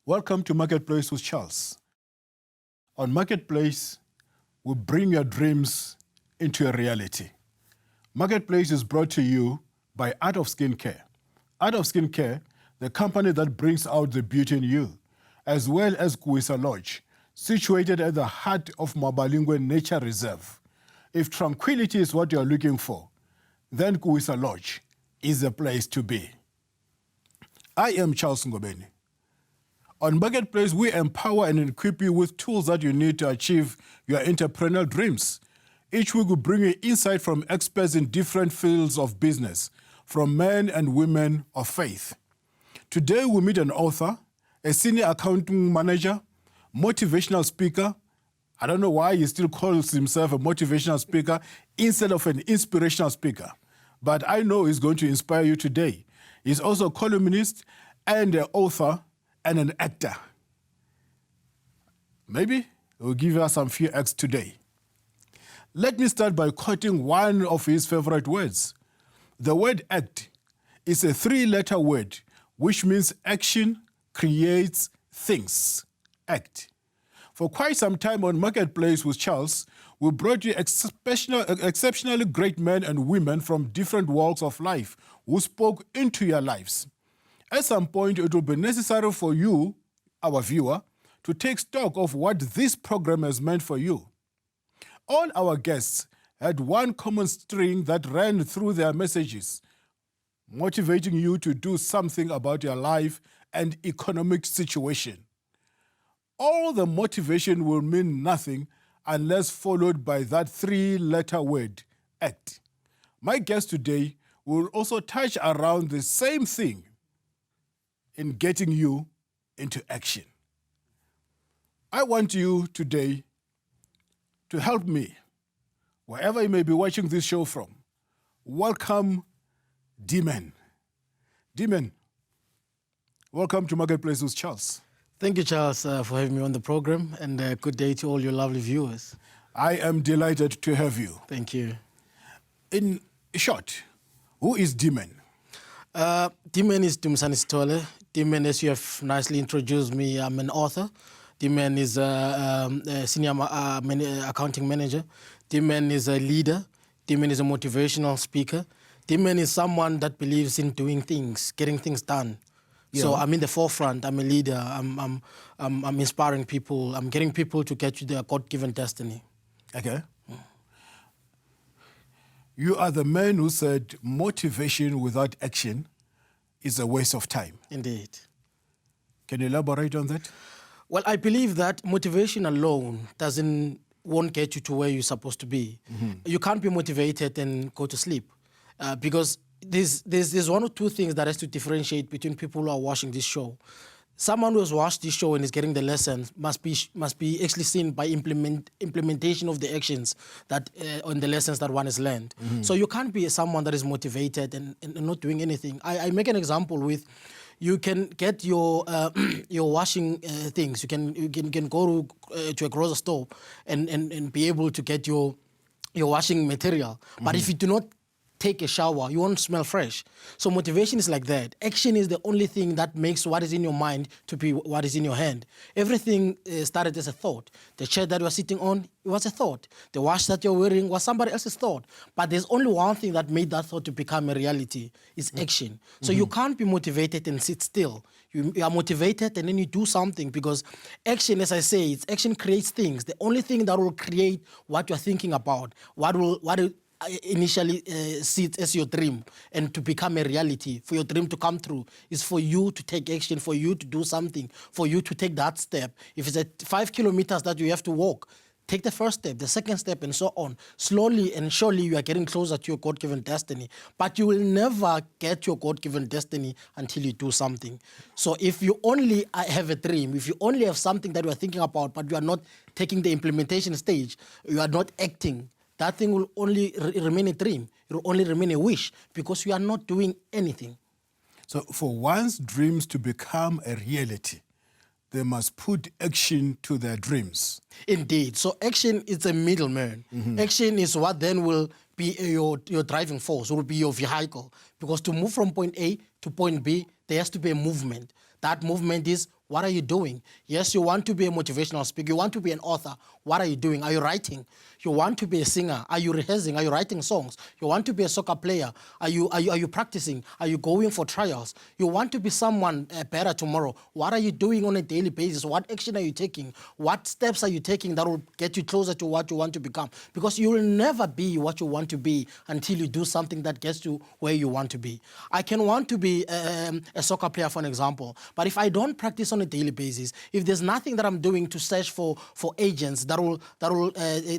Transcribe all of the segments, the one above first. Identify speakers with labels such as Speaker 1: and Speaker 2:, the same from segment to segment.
Speaker 1: Welcome to Marketplace with Charles. On Marketplace, we bring your dreams into a reality. Marketplace is brought to you by Art of Skincare. Art of Skincare, the company that brings out the beauty in you, as well as Kuisa Lodge, situated at the heart of Mabalingwe Nature Reserve. If tranquility is what you're looking for, then Kuisa Lodge is the place to be. I am Charles Ngobeni. On Marketplace, we empower and equip you with tools that you need to achieve your entrepreneurial dreams. Each week, we bring you insight from experts in different fields of business, from men and women of faith. Today, we meet an author, a senior accounting manager, motivational speaker. I don't know why he still calls himself a motivational speaker instead of an inspirational speaker, but I know he's going to inspire you today. He's also a columnist and an author and an actor. Maybe he'll give us some few acts today. Let me start by quoting one of his favorite words. The word act is a three-letter word which means action creates things. Act. For quite some time on Marketplace with Charles, we brought you exceptionally great men and women from different walks of life who spoke into your lives. At some point, it will be necessary for you, our viewer, to take stock of what this program has meant for you. All our guests had one common string that ran through their messages, motivating you to do something about your life and economic situation. All the motivation will mean nothing unless followed by that three-letter word, act. My guest today will also touch around the same thing in getting you into action. I want you today to help me, wherever you may be watching this show from, welcome D-Man. D-Man, welcome to Marketplace with Charles.
Speaker 2: Thank you, Charles, for having me on the program, and good day to all your lovely viewers.
Speaker 1: I am delighted to have you.
Speaker 2: Thank you.
Speaker 1: In short, who is D-Man?
Speaker 2: D-Man is Dumisani Sithole. D-Man, as you have nicely introduced me, I'm an author. D-Man is a senior accounting manager. D-Man is a leader. D-Man is a motivational speaker. D-Man is someone that believes in doing things, getting things done. Yeah. So I'm in the forefront. I'm a leader. I'm inspiring people. I'm getting people to get to their God-given destiny.
Speaker 1: Okay. You are the man who said motivation without action is a waste of time.
Speaker 2: Indeed.
Speaker 1: Can you elaborate on that?
Speaker 2: Well, I believe that motivation alone won't get you to where you're supposed to be. Mm-hmm. You can't be motivated and go to sleep because there's one or two things that has to differentiate between people who are watching this show. Someone who has watched this show and is getting the lessons must be actually seen by implementation of the actions that on the lessons that one has learned. Mm-hmm. So you can't be someone that is motivated and not doing anything. I make an example with, you can get your washing things. You can go to a grocery store and be able to get your washing material. Mm-hmm. But if you do not take a shower, you won't smell fresh. So motivation is like that. Action is the only thing that makes what is in your mind to be what is in your hand. Everything started as a thought. The chair that you're sitting on, it was a thought. The watch that you're wearing was somebody else's thought. But there's only one thing that made that thought to become a reality, is action. So you can't be motivated and sit still. You are motivated and then you do something, because action, as I say, action creates things. The only thing that will create what you're thinking about, what initially sits as your dream and to become a reality, for your dream to come true, is for you to take action, for you to do something, for you to take that step. If it's 5 kilometers that you have to walk, take the first step, the second step, and so on. Slowly and surely you are getting closer to your God-given destiny. But you will never get your God-given destiny until you do something. So if you only have a dream, if you only have something that you are thinking about, but you are not taking the implementation stage, you are not acting, that thing will only remain a dream. It will only remain a wish, because you are not doing anything.
Speaker 1: So for one's dreams to become a reality, they must put action to their dreams.
Speaker 2: Indeed. So action is a middleman. Mm-hmm. Action is what then will be your driving force, will be your vehicle. Because to move from point A to point B, there has to be a movement. That movement is What are you doing? Yes, you want to be a motivational speaker. You want to be an author. What are you doing? Are you writing? You want to be a singer. Are you rehearsing? Are you writing songs? You want to be a soccer player. Are you practicing? Are you going for trials? You want to be someone better tomorrow. What are you doing on a daily basis? What action are you taking? What steps are you taking that will get you closer to what you want to become? Because you will never be what you want to be until you do something that gets you where you want to be. I can want to be a soccer player, for an example, but if I don't practice on a daily basis, if there's nothing that I'm doing to search for agents that will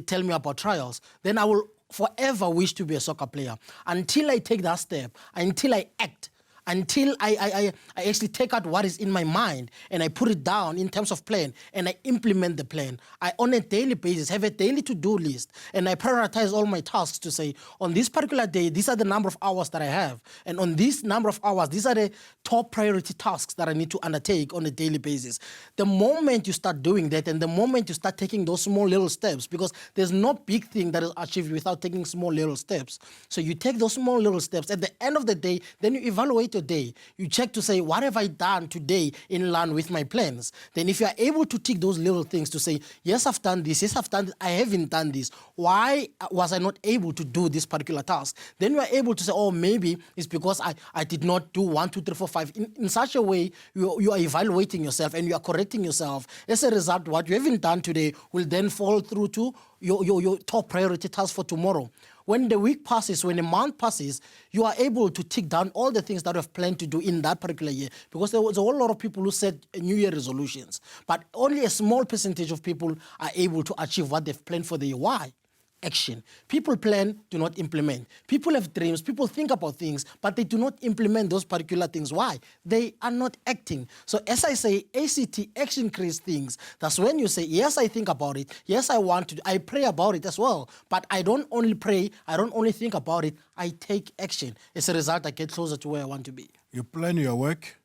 Speaker 2: tell me about trials, then I will forever wish to be a soccer player until I take that step, until I act, until I actually take out what is in my mind and I put it down in terms of plan and I implement the plan. I, on a daily basis, have a daily to-do list and I prioritize all my tasks to say, on this particular day, these are the number of hours that I have. And on this number of hours, these are the top priority tasks that I need to undertake on a daily basis. The moment you start doing that and the moment you start taking those small little steps, because there's no big thing that is achieved without taking small little steps. So you take those small little steps. At the end of the day, then you evaluate your day. You check to say, what have I done today in line with my plans? Then if you are able to tick those little things to say, yes, I've done this, yes, I've done this, I haven't done this. Why was I not able to do this particular task? Then you are able to say, oh, maybe it's because I did not do 1, 2, 3, 4, 5. In such a way, you are evaluating yourself and you are correcting yourself. As a result, what you haven't done today will then fall through to your top priority task for tomorrow. When the week passes, when a month passes, you are able to tick down all the things that you have planned to do in that particular year. Because there was a whole lot of people who set New Year resolutions, but only a small percentage of people are able to achieve what they've planned for the year. Why? Action. People plan, do not implement. People have dreams, people think about things, but they do not implement those particular things. Why? They are not acting. So as I say, ACT, action creates things. That's when you say, yes, I think about it. Yes, I want to. I pray about it as well. But I don't only pray, I don't only think about it, I take action. As a result, I get closer to where I want to be.
Speaker 1: You plan your work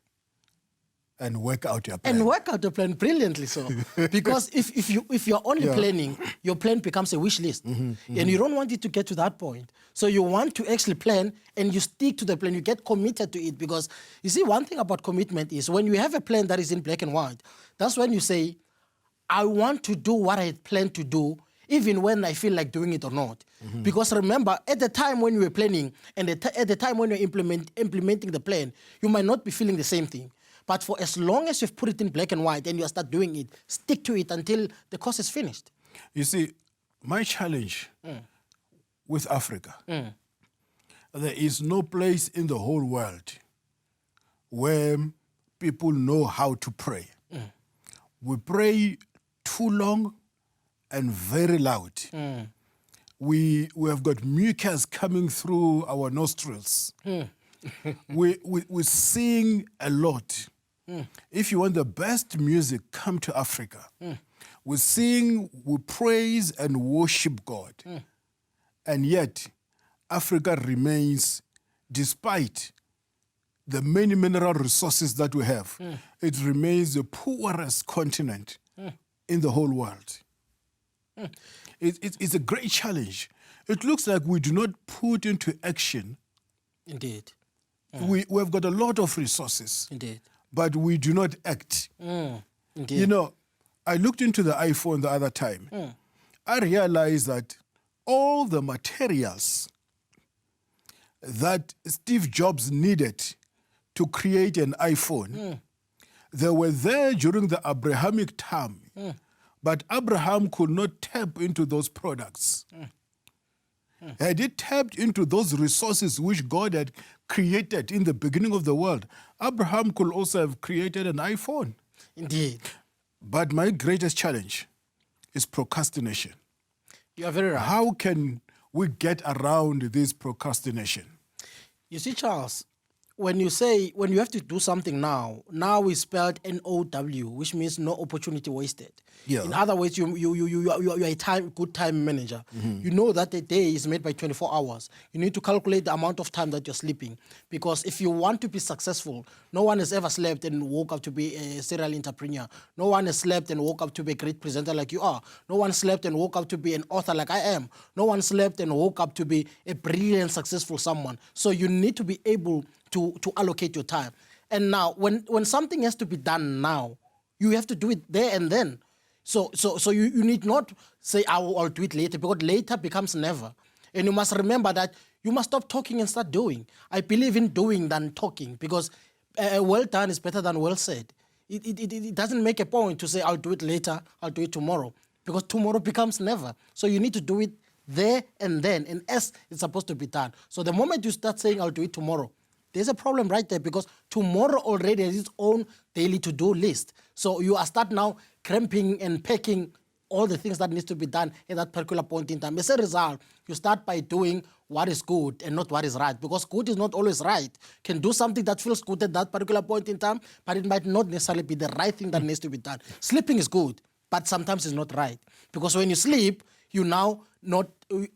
Speaker 1: and work out your plan.
Speaker 2: And work out the plan brilliantly so. Because if you're only planning, your plan becomes a wish list. And you don't want it to get to that point. So you want to actually plan and you stick to the plan. You get committed to it because, you see, one thing about commitment is when you have a plan that is in black and white, that's when you say, I want to do what I had planned to do even when I feel like doing it or not. Because remember, at the time when you were planning and at the time when you're implementing the plan, you might not be feeling the same thing. But for as long as you've put it in black and white and you start doing it, stick to it until the course is finished.
Speaker 1: You see, my challenge with Africa, there is no place in the whole world where people know how to pray. We pray too long and very loud. We have got mucus coming through our nostrils. We sing a lot. If you want the best music, come to Africa. We sing, we praise and worship God. And yet, Africa remains, despite the many mineral resources that we have, it remains the poorest continent in the whole world. It's a great challenge. It looks like we do not put into action.
Speaker 2: Indeed.
Speaker 1: We have got a lot of resources.
Speaker 2: Indeed.
Speaker 1: But we do not act.
Speaker 2: Indeed.
Speaker 1: You know, I looked into the iPhone the other time. I realized that all the materials that Steve Jobs needed to create an iPhone, they were there during the Abrahamic time. But Abraham could not tap into those products. Had he tapped into those resources which God had created in the beginning of the world, Abraham could also have created an iPhone.
Speaker 2: Indeed.
Speaker 1: But my greatest challenge is procrastination.
Speaker 2: You are very right.
Speaker 1: How can we get around this procrastination?
Speaker 2: You see, Charles, when you have to do something now is spelled NOW, which means no opportunity wasted.
Speaker 1: Yeah.
Speaker 2: In other words, you are a good time manager. You know that the day is made by 24 hours. You need to calculate the amount of time that you're sleeping. Because if you want to be successful, no one has ever slept and woke up to be a serial entrepreneur. No one has slept and woke up to be a great presenter like you are. No one slept and woke up to be an author like I am. No one slept and woke up to be a brilliant, successful someone. So you need to be able to allocate your time. And now, when something has to be done now, You have to do it there and then. So you need not say, I'll do it later, because later becomes never. And you must remember that you must stop talking and start doing. I believe in doing than talking, because well done is better than well said. It doesn't make a point to say, I'll do it later, I'll do it tomorrow, because tomorrow becomes never. So you need to do it there and then, and as it's supposed to be done. So the moment you start saying, I'll do it tomorrow, there's a problem right there, because tomorrow already has its own daily to-do list. So you are start now cramping and packing all the things that needs to be done at that particular point in time. As a result, you start by doing what is good and not what is right, because good is not always right. Can do something that feels good at that particular point in time, but it might not necessarily be the right thing that needs to be done. Sleeping is good, but sometimes it's not right, because when you sleep, you now not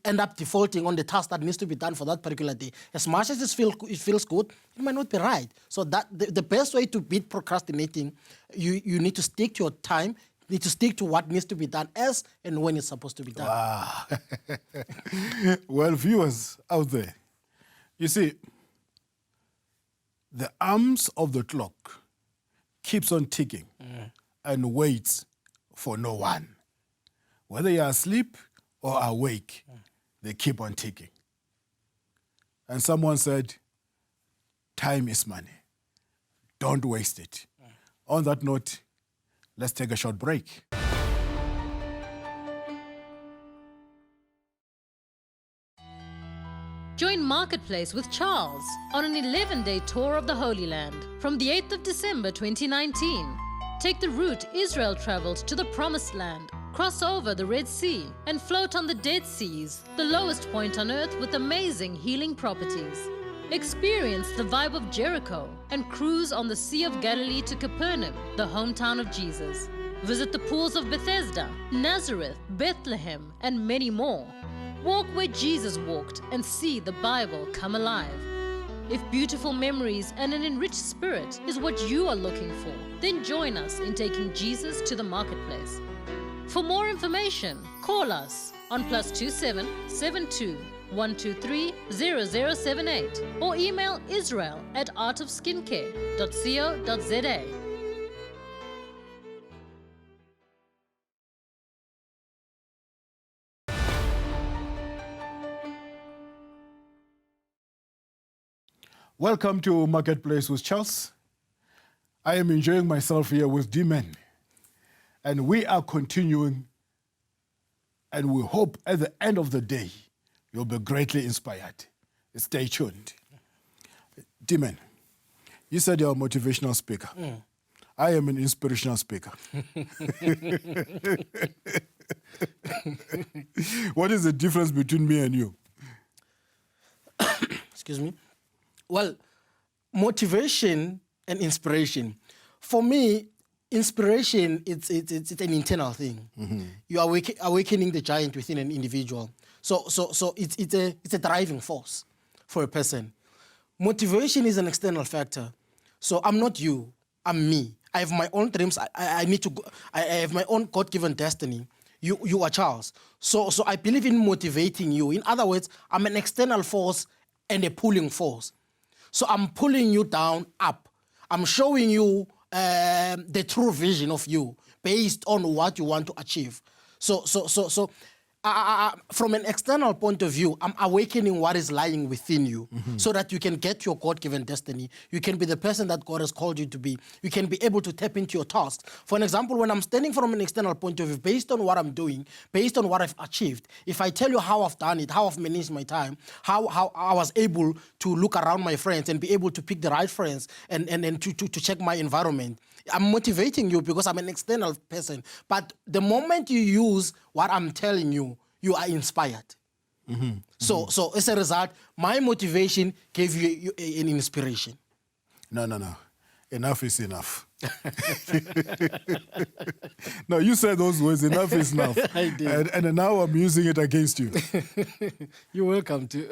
Speaker 2: end up defaulting on the task that needs to be done for that particular day. As much as it feels good, it might not be right. So that the best way to beat procrastinating, you need to stick to your time, need to stick to what needs to be done as and when it's supposed to be done.
Speaker 1: Wow. Well, viewers out there, you see, the arms of the clock keeps on ticking and waits for no one. Whether you're asleep or awake, they keep on ticking. And someone said, time is money. Don't waste it. On that note, let's take a short break.
Speaker 3: Join Marketplace with Charles on an 11-day tour of the Holy Land from the 8th of December 2019. Take the route Israel traveled to the Promised Land, cross over the Red Sea, and float on the Dead Seas, the lowest point on earth with amazing healing properties. Experience the vibe of Jericho and cruise on the Sea of Galilee to Capernaum, the hometown of Jesus. Visit the pools of Bethesda, Nazareth, Bethlehem, and many more. Walk where Jesus walked and see the Bible come alive. If beautiful memories and an enriched spirit is what you are looking for, then join us in taking Jesus to the marketplace. For more information, call us on +27 72 123 0078 or email israel@artofskincare.co.za.
Speaker 1: Welcome to Marketplace with Charles. I am enjoying myself here with D-Men. And we are continuing, and we hope at the end of the day, you'll be greatly inspired. Stay tuned. D-Men, you said you're a motivational speaker. I am an inspirational speaker. What is the difference between me and you?
Speaker 2: Excuse me. Well, motivation and inspiration. For me, inspiration, it's an internal thing. You are awakening the giant within an individual. So it's a driving force for a person. Motivation is an external factor. So I'm not you, I'm me. I have my own dreams. I have my own God-given destiny. You are Charles. So I believe in motivating you. In other words, I'm an external force and a pulling force. So I'm pulling you down, up. I'm showing you the true vision of you based on what you want to achieve. So from an external point of view, I'm awakening what is lying within you so that you can get your God-given destiny. You can be the person that God has called you to be. You can be able to tap into your tasks. For an example, when I'm standing from an external point of view, based on what I'm doing, based on what I've achieved, if I tell you how I've done it, how I've managed my time, how I was able to look around my friends and be able to pick the right friends and to check my environment, I'm motivating you because I'm an external person. But the moment you use what I'm telling you, you are inspired. So as a result, my motivation gave you an inspiration.
Speaker 1: No. Enough is enough. No, you said those words, enough is enough.
Speaker 2: I did.
Speaker 1: And now I'm using it against you.
Speaker 2: You're welcome to.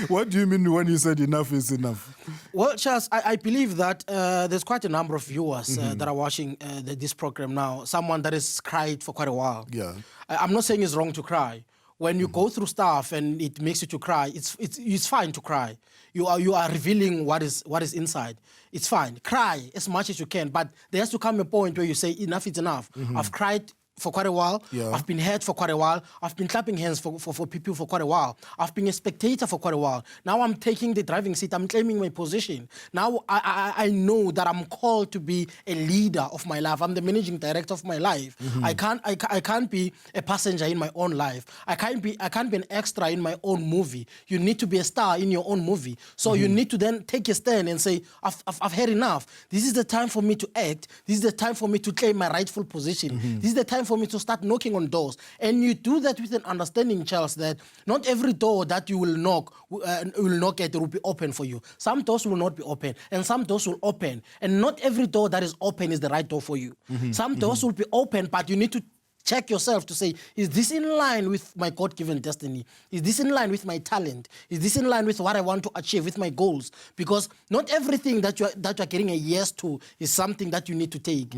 Speaker 1: What do you mean when you said enough is enough?
Speaker 2: Well, Charles, I believe that there's quite a number of viewers that are watching this program now. Someone that has cried for quite a while.
Speaker 1: Yeah.
Speaker 2: I'm not saying it's wrong to cry. When you go through stuff and it makes you to cry, it's fine to cry. You are revealing what is inside. It's fine. Cry as much as you can, but there has to come a point where you say enough is enough. I've cried for quite a while.
Speaker 1: Yeah.
Speaker 2: I've been hurt for quite a while. I've been clapping hands for people for quite a while. I've been a spectator for quite a while. Now I'm taking the driving seat. I'm claiming my position. Now I know that I'm called to be a leader of my life. I'm the managing director of my life. I can't be a passenger in my own life. I can't be an extra in my own movie. You need to be a star in your own movie. So you need to then take a stand and say, I've had enough. This is the time for me to act. This is the time for me to claim my rightful position. This is the time for me to start knocking on doors. And you do that with an understanding, Charles, that not every door that you will knock at will be open for you. Some doors will not be open, and some doors will open. And not every door that is open is the right door for you. Some doors will be open, but you need to check yourself to say, is this in line with my God-given destiny? Is this in line with my talent? Is this in line with what I want to achieve, with my goals? Because not everything that you're getting a yes to is something that you need to take.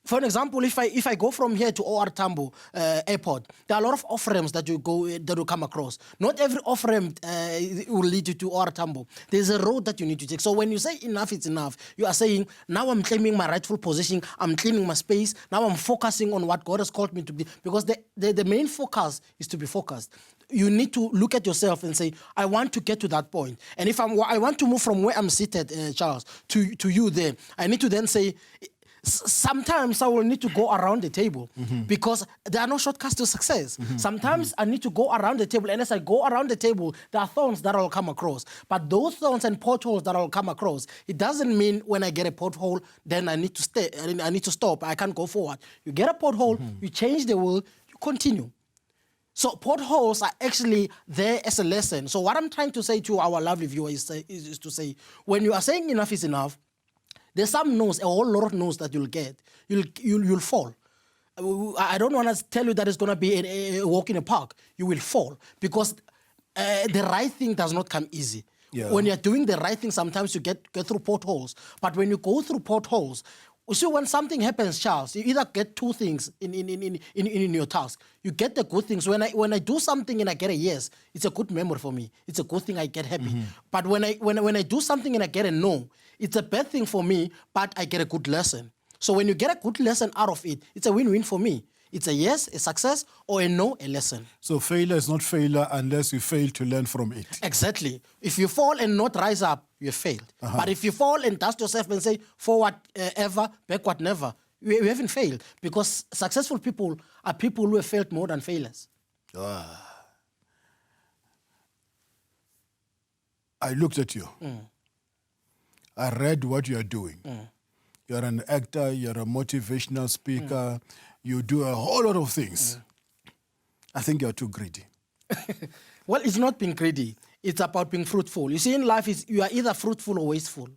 Speaker 2: For an example, if I go from here to OR Tambo Airport, there are a lot of off-ramps that you come across. Not every off-ramp will lead you to OR Tambo. There's a road that you need to take. So when you say enough, it's enough, you are saying, now I'm claiming my rightful position, I'm claiming my space, now I'm focusing on what God has called me to be. Because the main focus is to be focused. You need to look at yourself and say, I want to get to that point. And if I want to move from where I'm seated, Charles, to you there, I need to then say, sometimes I will need to go around the table because there are no shortcuts to success. Sometimes I need to go around the table, and as I go around the table, there are thorns that I'll come across. But those thorns and potholes that I'll come across, it doesn't mean when I get a pothole, then I need to stay. I need to stop. I can't go forward. You get a pothole, you change the wheel, you continue. So potholes are actually there as a lesson. So what I'm trying to say to our lovely viewers is to say, when you are saying enough is enough, there's some no's, a whole lot of no's that you'll get. You'll fall. I don't want to tell you that it's going to be a walk in a park. You will fall because the right thing does not come easy.
Speaker 1: Yeah.
Speaker 2: When you're doing the right thing, sometimes you get through potholes. But when you go through potholes, you see, when something happens, Charles, you either get two things in your task. You get the good things. When I do something and I get a yes, it's a good memory for me. It's a good thing, I get happy. But when I do something and I get a no, it's a bad thing for me, but I get a good lesson. So when you get a good lesson out of it, it's a win-win for me. It's a yes, a success, or a no, a lesson.
Speaker 1: So failure is not failure unless you fail to learn from it.
Speaker 2: Exactly. If you fall and not rise up, you failed. But if you fall and dust yourself and say, forward ever, backward never, you haven't failed. Because successful people are people who have failed more than failures.
Speaker 1: I looked at you. I read what you are doing. You're an actor, you're a motivational speaker, you do a whole lot of things. I think you're too greedy.
Speaker 2: Well, it's not being greedy. It's about being fruitful. You see, in life, you are either fruitful or wasteful.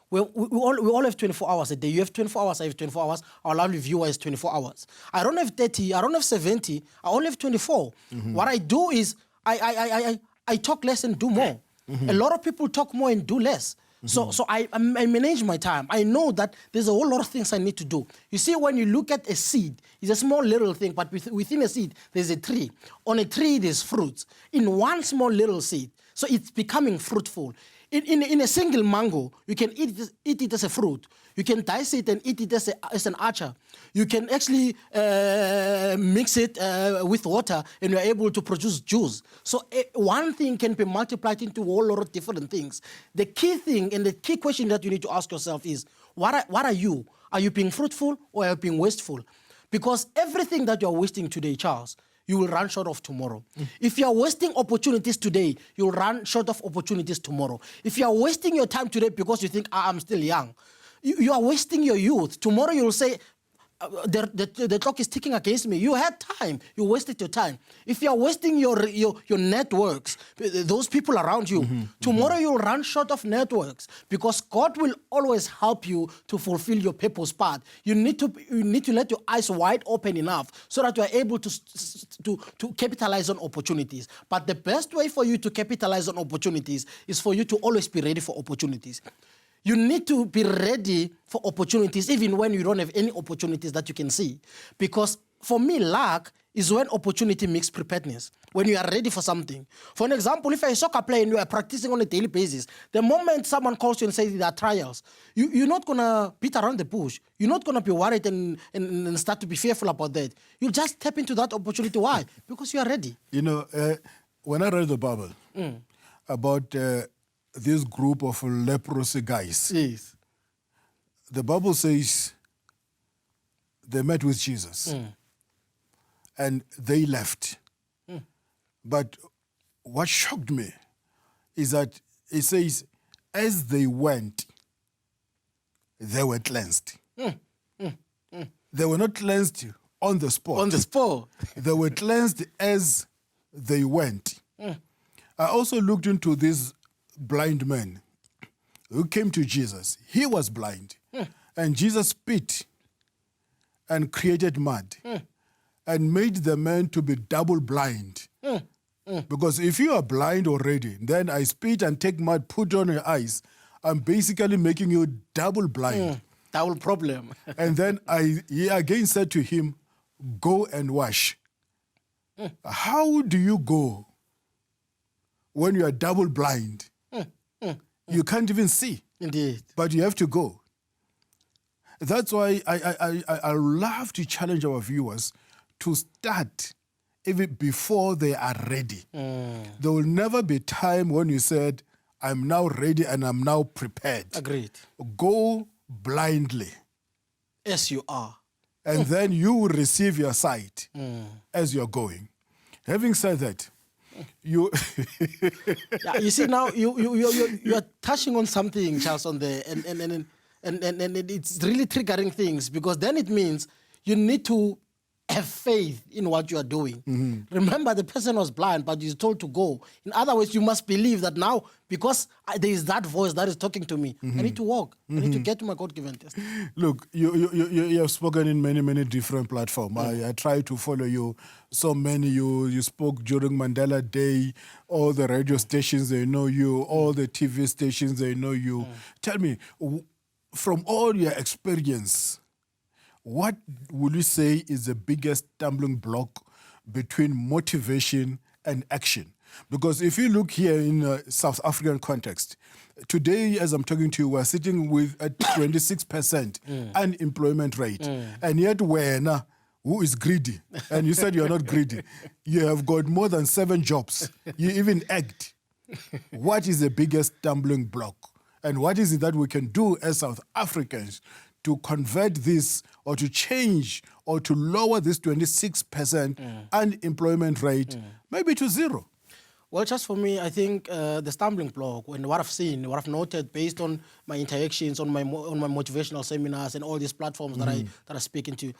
Speaker 2: We all have 24 hours a day. You have 24 hours, I have 24 hours. Our lovely viewer has 24 hours. I don't have 30, I don't have 70, I only have 24. What I do is I talk less and do more. A lot of people talk more and do less. So I manage my time. I know that there's a whole lot of things I need to do. You see, when you look at a seed, it's a small little thing, but within a seed, there's a tree. On a tree, there's fruits. In one small little seed, so it's becoming fruitful. In a single mango, you can eat it as a fruit. You can dice it and eat it as an archer. You can actually mix it with water and you're able to produce juice. So one thing can be multiplied into a whole lot of different things. The key thing and the key question that you need to ask yourself is, what are you? Are you being fruitful or are you being wasteful? Because everything that you're wasting today, Charles, you will run short of tomorrow. If you're wasting opportunities today, you'll run short of opportunities tomorrow. If you're wasting your time today because you think, I'm still young, you are wasting your youth. Tomorrow you'll say, the clock is ticking against me. You had time. You wasted your time. If you're wasting your networks, those people around you, tomorrow you'll run short of networks because God will always help you to fulfill your purpose part. You need to let your eyes wide open enough so that you are able to capitalize on opportunities. But the best way for you to capitalize on opportunities is for you to always be ready for opportunities. You need to be ready for opportunities even when you don't have any opportunities that you can see. Because for me, luck is when opportunity meets preparedness, when you are ready for something. For an example, if you're a soccer player and you are practicing on a daily basis, the moment someone calls you and says there are trials, you're not going to beat around the bush. You're not going to be worried and start to be fearful about that. You'll just tap into that opportunity. Why? Because you are ready.
Speaker 1: You know, when I read the Bible about this group of leprosy guys,
Speaker 2: Yes.
Speaker 1: the Bible says they met with Jesus and they left. But what shocked me is that it says, as they went, they were cleansed. They were not cleansed on the spot.
Speaker 2: On the spot.
Speaker 1: They were cleansed as they went. I also looked into this blind man who came to Jesus. He was blind. And Jesus spit and created mud and made the man to be double blind. Because if you are blind already, then I spit and take mud, put on your eyes, I'm basically making you double blind.
Speaker 2: Double problem.
Speaker 1: And then he again said to him, go and wash. How do you go when you are double blind? You can't even see.
Speaker 2: Indeed.
Speaker 1: But you have to go. That's why I love to challenge our viewers to start even before they are ready. There will never be time when you said, I'm now ready and I'm now prepared.
Speaker 2: Agreed.
Speaker 1: Go blindly.
Speaker 2: As you are.
Speaker 1: And then you will receive your sight as you're going. Having said that, you
Speaker 2: Yeah, you see now you are touching on something, Charles, on the and it's really triggering things, because then it means you need to have faith in what you are doing. Remember, the person was blind, but he's told to go. In other words, you must believe that now, because there is that voice that is talking to me, I need to walk. I need to get to my God-given destiny.
Speaker 1: Look, you have spoken in many different platforms. I try to follow you. So many you spoke during Mandela Day. All the radio stations, they know you. All the TV stations, they know you. Tell me, from all your experience, what would you say is the biggest stumbling block between motivation and action? Because if you look here in a South African context, today, as I'm talking to you, we're sitting with a 26% unemployment rate. And yet we're who is greedy? And you said you're not greedy. You have got more than 7 jobs. You even act. What is the biggest stumbling block? And what is it that we can do as South Africans to convert this or to change or to lower this 26% unemployment rate maybe to 0?
Speaker 2: Well, just for me, I think the stumbling block, and what I've seen, what I've noted based on my interactions, on my motivational seminars and all these platforms that I speak into,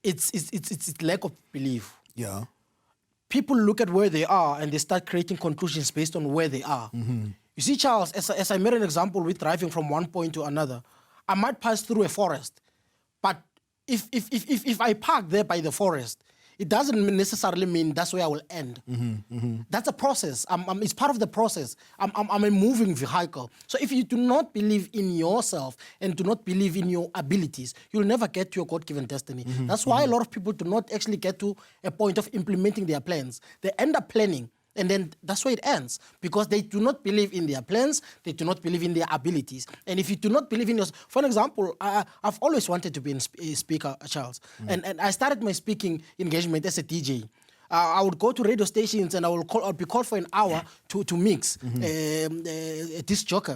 Speaker 2: it's lack of belief.
Speaker 1: Yeah.
Speaker 2: People look at where they are and they start creating conclusions based on where they are. You see, Charles, as I made an example with driving from one point to another, I might pass through a forest, but if I park there by the forest, it doesn't necessarily mean that's where I will end. That's a process. It's part of the process. I'm a moving vehicle. So if you do not believe in yourself and do not believe in your abilities, you'll never get to your God-given destiny. That's why a lot of people do not actually get to a point of implementing their plans. They end up planning, and then that's where it ends, because they do not believe in their plans, they do not believe in their abilities. And if you do not believe in yourself, for an example, I've always wanted to be a speaker, Charles. And I started my speaking engagement as a DJ. I would go to radio stations and I'll be called for an hour to mix a disc jockey.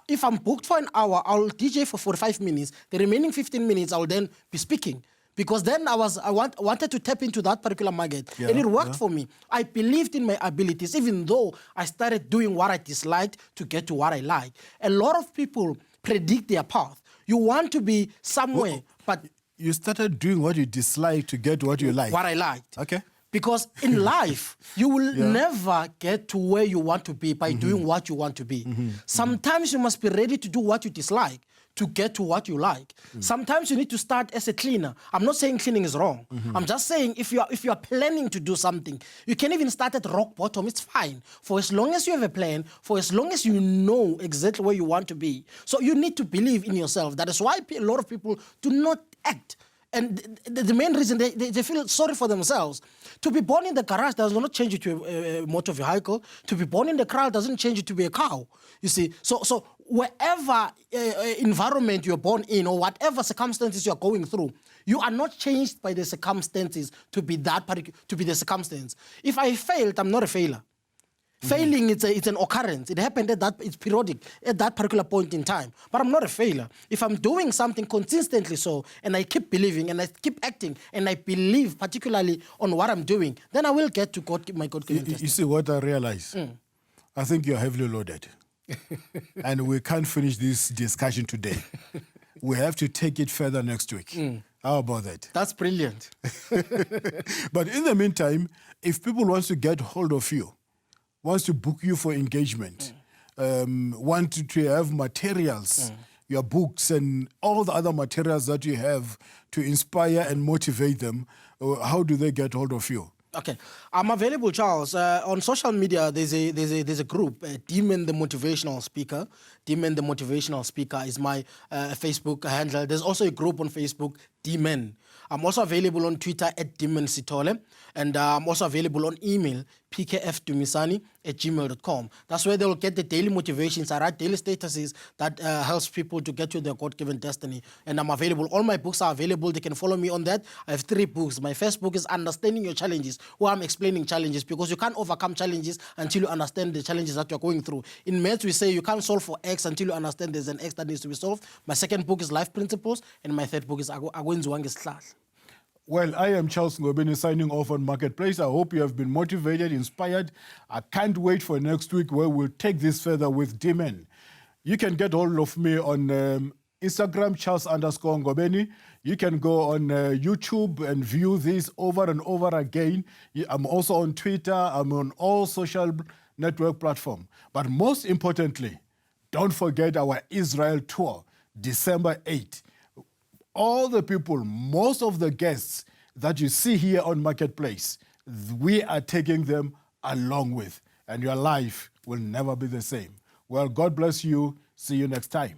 Speaker 2: If I'm booked for an hour, I'll DJ for 45 minutes. The remaining 15 minutes, I'll then be speaking. Because then I wanted to tap into that particular market. And it worked for me. I believed in my abilities, even though I started doing what I disliked to get to what I like. A lot of people predict their path. You want to be somewhere, but...
Speaker 1: You started doing what you dislike to get what you like.
Speaker 2: What I liked.
Speaker 1: Okay.
Speaker 2: Because in life, you will never get to where you want to be by doing what you want to be. Sometimes you must be ready to do what you dislike to get to what you like. Sometimes you need to start as a cleaner. I'm not saying cleaning is wrong. I'm just saying if you are planning to do something, you can even start at rock bottom. It's fine. For as long as you have a plan, for as long as you know exactly where you want to be. So you need to believe in yourself. That is why a lot of people do not act And the main reason they feel sorry for themselves. To be born in the garage does not change you to a motor vehicle. To be born in the crowd doesn't change you to be a cow. You see, so wherever environment you're born in or whatever circumstances you're going through, you are not changed by the circumstances to be the circumstance. If I failed, I'm not a failure. Failing, it's an occurrence. It happened it's periodic at that particular point in time. But I'm not a failure. If I'm doing something consistently so, and I keep believing, and I keep acting, and I believe particularly on what I'm doing, then I will get to my God-given destiny.
Speaker 1: You see what I realize? I think you're heavily loaded. And we can't finish this discussion today. We have to take it further next week. How about that?
Speaker 2: That's brilliant.
Speaker 1: But in the meantime, if people want to get hold of you, wants to book you for engagement, want to have materials, your books and all the other materials that you have to inspire and motivate them, how do they get hold of you?
Speaker 2: Okay, I'm available, Charles. On social media, there's a group, Demon the Motivational Speaker. Demon the Motivational Speaker is my Facebook handle. There's also a group on Facebook, Demon. I'm also available on Twitter at Dumisani Sithole, and I'm also available on email, pkfdumisani@gmail.com. That's where they'll get the daily motivations. I write daily statuses that helps people to get to their God-given destiny. And I'm available. All my books are available. They can follow me on that. I have 3 books. My first book is Understanding Your Challenges, where I'm explaining challenges, because you can't overcome challenges until you understand the challenges that you're going through. In maths, we say you can't solve for X until you understand there's an X that needs to be solved. My second book is Life Principles, and my third book is Akwenziwa ngesihlahla.
Speaker 1: Well, I am Charles Ngobeni signing off on Marketplace. I hope you have been motivated, inspired. I can't wait for next week where we'll take this further with Demon. You can get hold of me on Instagram, Charles_Ngobeni. You can go on YouTube and view this over and over again. I'm also on Twitter. I'm on all social network platforms. But most importantly, don't forget our Israel tour, December 8th. All the people, most of the guests that you see here on Marketplace, we are taking them along with, and your life will never be the same. Well, God bless you. See you next time.